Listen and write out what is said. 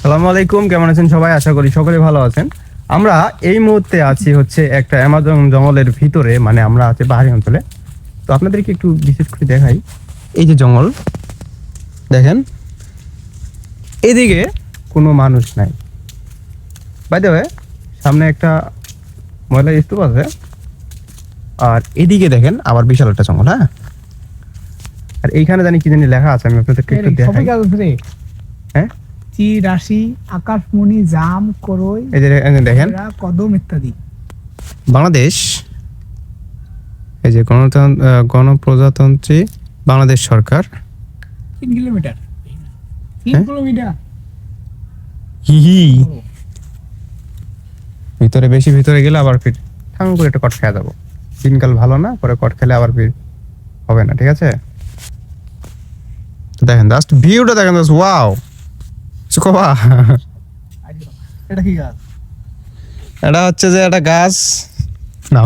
সালামু আলাইকুম, কেমন আছেন সবাই? আশা করি সকলে ভালো আছেন। আমরা এই মুহূর্তে আছি হচ্ছে একটা অ্যামাজন জঙ্গলের ভিতরে, মানে আমরা আছি পাহাড়ি অঞ্চলে। তো আপনাদেরকে একটু বিশেষ করে দেখাই, এই যে জঙ্গল দেখেন, এদিকে কোনো মানুষ নাই। বাই দ্য ওয়ে, সামনে একটা ময়লা স্তূপ আছে, আর এদিকে দেখেন আবার বিশাল একটা জঙ্গল। হ্যাঁ, আর এইখানে জানি কি জানি লেখা আছে, আমি আপনাদেরকে একটু দেখাই। হ্যাঁ, চি রাশি, আকাশমণি, জাম, করই, এই যে দেখেন কদম ইত্যাদি। বাংলাদেশ, এই যে গণপ্রজাতন্ত্রী বাংলাদেশ সরকার। 3 কিলোমিটার। 3 হ্যাঁ? কিলোমিটার। হিহি, ভিতরে বেশি ভিতরে গেলে আবার ফির ঠাং করে একটা কট খেয়ে যাবো। দিনকাল ভালো না, পরে কট খেলে আবার ফির হবে না, ঠিক আছে? তো দেখেন জাস্ট ভিউটা দেখেন, জাস্ট ওয়াও। সুকোবা, এটা কি গাছ? এটা হচ্ছে যে একটা গাছ, না